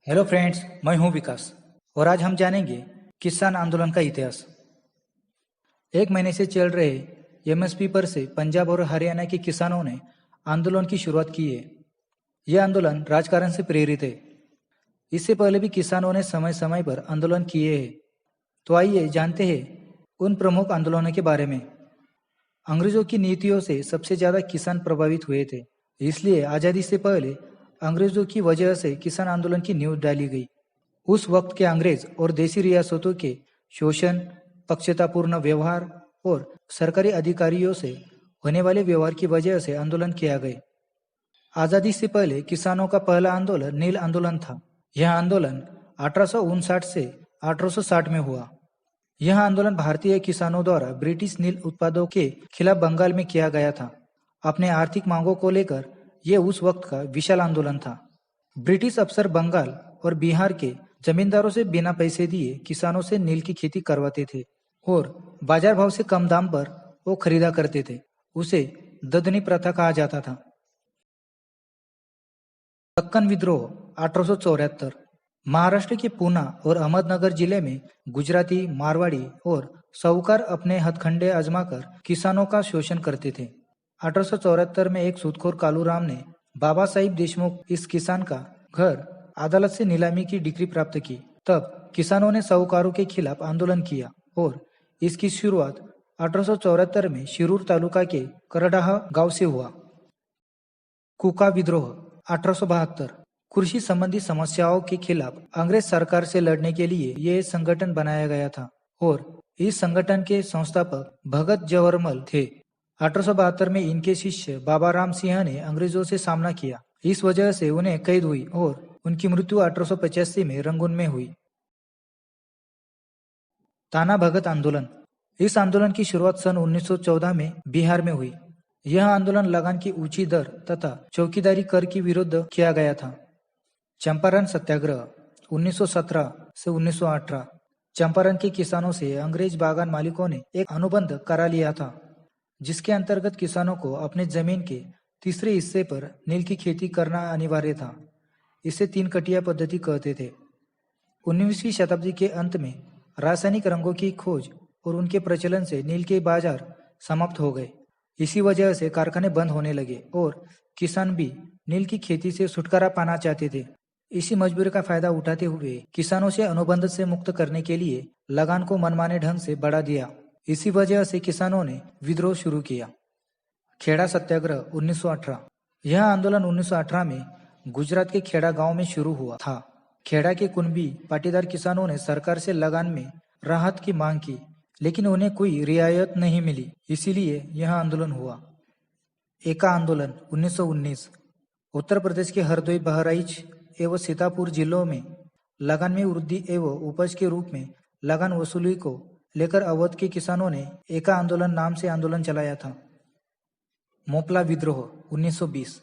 Hello friends, मैं हूं विकास और आज हम जानेंगे किसान आंदोलन का इतिहास। एक महीने से चल रहे एमएसपी पर से पंजाब और हरियाणा के किसानों ने आंदोलन की शुरुआत की है। यह आंदोलन राजकारण से प्रेरित है। इससे पहले भी किसानों ने समय समय पर आंदोलन किए हैं। तो आइए जानते हैं उन प्रमुख आंदोलनों के बारे में। अंग्रेजों की नीतियों से सबसे ज्यादा किसान प्रभावित हुए थे, इसलिए आजादी से पहले अंग्रेजों की वजह से किसान आंदोलन की नींव डाली गई। उस वक्त के अंग्रेज और देसी रियासतों के शोषण, पक्षतापूर्ण व्यवहार और सरकारी अधिकारियों से होने वाले व्यवहार की वजह से आंदोलन किया गया। आजादी से पहले किसानों का पहला आंदोलन नील आंदोलन था। यह आंदोलन 1859 से 1860 में हुआ। यह आंदोलन भारतीय किसानों द्वारा ब्रिटिश नील उत्पादों के खिलाफ बंगाल में किया गया था। अपने आर्थिक मांगों को लेकर यह उस वक्त का विशाल आंदोलन था। ब्रिटिश अफसर बंगाल और बिहार के जमींदारों से बिना पैसे दिए किसानों से नील की खेती करवाते थे और बाजार भाव से कम दाम पर वो खरीदा करते थे। उसे ददनी प्रथा कहा जाता था। दक्कन विद्रोह 1874। महाराष्ट्र के पूना और अहमदनगर जिले में गुजराती, मारवाड़ी और साहूकार अपने हथकंडे आजमाकर किसानों का शोषण करते थे। 1874 में एक सूदखोर कालूराम ने बाबा साहिब देशमुख इस किसान का घर अदालत से नीलामी की डिग्री प्राप्त की। तब किसानों ने साहूकारों के खिलाफ आंदोलन किया और इसकी शुरुआत 1874 में शिरूर तालुका के करडाह गांव से हुआ। कुका विद्रोह 1872। कृषि संबंधी समस्याओं के खिलाफ अंग्रेज सरकार से लड़ने के लिए यह संगठन बनाया गया था और इस संगठन के संस्थापक भगत जवाहरमल थे। 1872 में इनके शिष्य बाबा राम सिंह ने अंग्रेजों से सामना किया। इस वजह से उन्हें कैद हुई और उनकी मृत्यु 1885 में रंगून में हुई। ताना भगत आंदोलन। इस आंदोलन की शुरुआत सन 1914 में बिहार में हुई। यह आंदोलन लगान की ऊंची दर तथा चौकीदारी कर के विरुद्ध किया गया था। चंपारण सत्याग्रह 1917 से 1918। चंपारण के किसानों से अंग्रेज बागान मालिकों ने एक अनुबंध करा लिया था, जिसके अंतर्गत किसानों को अपने जमीन के तीसरे हिस्से पर नील की खेती करना अनिवार्य था। इसे 3 कटिया पद्धति कहते थे। 19वीं शताब्दी के अंत में रासायनिक रंगों की खोज और उनके प्रचलन से नील के बाजार समाप्त हो गए। इसी वजह से कारखाने बंद होने लगे और किसान भी नील की खेती से छुटकारा पाना चाहते थे। इसी मजबूरी का फायदा उठाते हुए किसानों से अनुबंध से मुक्त करने के लिए लगान को मनमाने ढंग से बढ़ा दिया। इसी वजह से किसानों ने विद्रोह शुरू किया। खेड़ा सत्याग्रह 1918। यह आंदोलन 1918 में गुजरात के खेड़ा गांव में शुरू हुआ था। खेड़ा के कुनबी पाटीदार किसानों ने सरकार से लगान में राहत की मांग की, लेकिन उन्हें कोई रियायत नहीं मिली, इसीलिए यह आंदोलन हुआ। एका आंदोलन 1919। उत्तर प्रदेश के हरदोई, बहराइच एवं सीतापुर जिलों में लगान में वृद्धि एवं उपज के रूप में लगान वसूली को लेकर अवध के किसानों ने एका आंदोलन नाम से आंदोलन चलाया था। मोपला विद्रोह 1920।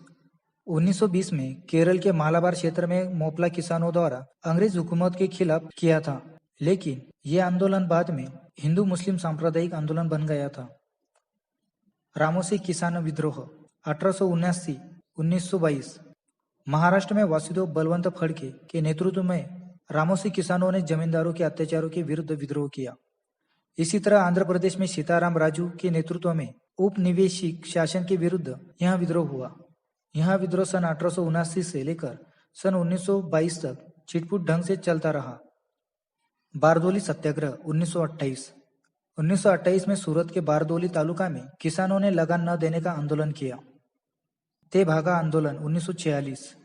1920 में केरल के मालाबार क्षेत्र में मोपला किसानों द्वारा अंग्रेज हुकूमत के खिलाफ किया था, लेकिन यह आंदोलन बाद में हिंदू मुस्लिम सांप्रदायिक आंदोलन बन गया था। रामोसी किसान विद्रोह 1879-1922। महाराष्ट्र में वासुदेव बलवंत फड़के के नेतृत्व में रामोसी किसानों ने जमींदारों के अत्याचारों के विरुद्ध विद्रोह किया। इसी तरह आंध्र प्रदेश में सीताराम राजू के नेतृत्व में उपनिवेशिक शासन के विरुद्ध यह विद्रोह हुआ। यह विद्रोह सन 1879 से लेकर सन 1922 तक छिटपुट ढंग से चलता रहा। बारदोली सत्याग्रह 1928। 1928 में सूरत के बारदोली तालुका में किसानों ने लगान न देने का आंदोलन किया। तेभागा आंदोलन 1946।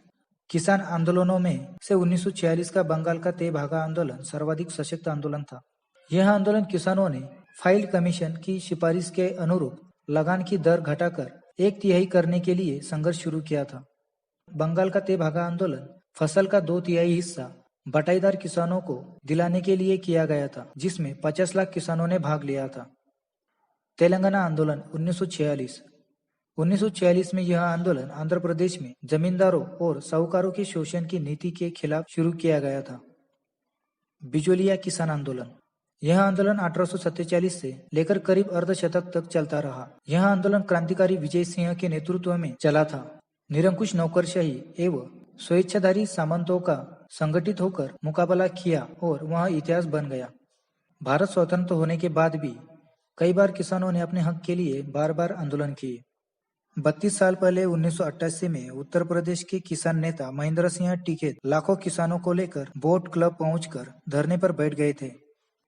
किसान आंदोलनों में से 1946 का बंगाल का तेभागा आंदोलन सर्वाधिक सशक्त आंदोलन था। यह आंदोलन किसानों ने फाइल्ड कमीशन की सिफारिश के अनुरूप लगान की दर घटाकर 1/3 करने के लिए संघर्ष शुरू किया था। बंगाल का तेभागा आंदोलन फसल का 2/3 हिस्सा बटाईदार किसानों को दिलाने के लिए किया गया था, जिसमें 50 लाख किसानों ने भाग लिया था। तेलंगाना आंदोलन 1946। 1946 में यह आंदोलन आंध्र प्रदेश में जमींदारों और साहूकारों के शोषण की नीति के खिलाफ शुरू किया गया था। बिजोलिया किसान आंदोलन। यह आंदोलन 1847 से लेकर करीब अर्धशतक तक चलता रहा। यह आंदोलन क्रांतिकारी विजय सिंह के नेतृत्व में चला था। निरंकुश नौकरशाही एवं स्वेच्छाधारी सामंतों का संगठित होकर मुकाबला किया और वह इतिहास बन गया। भारत स्वतंत्र होने के बाद भी कई बार किसानों ने अपने हक के लिए बार बार आंदोलन किए। 32 साल पहले 1988 में उत्तर प्रदेश के किसान नेता महेंद्र सिंह टिकैत लाखों किसानों को लेकर बोट क्लब पहुंचकर धरने पर बैठ गए थे।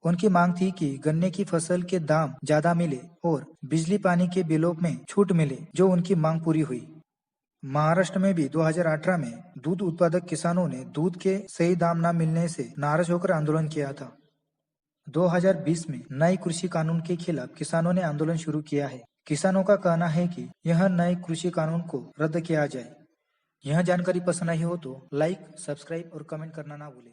उनकी मांग थी कि गन्ने की फसल के दाम ज्यादा मिले और बिजली पानी के बिलों में छूट मिले, जो उनकी मांग पूरी हुई। महाराष्ट्र में भी 2018 में दूध उत्पादक किसानों ने दूध के सही दाम न मिलने से नाराज होकर आंदोलन किया था। 2020 में नए कृषि कानून के खिलाफ किसानों ने आंदोलन शुरू किया है। किसानों का कहना है कि यह नए कृषि कानून को रद्द किया जाए। यह जानकारी पसंद आई हो तो लाइक, सब्सक्राइब और कमेंट करना ना भूलें।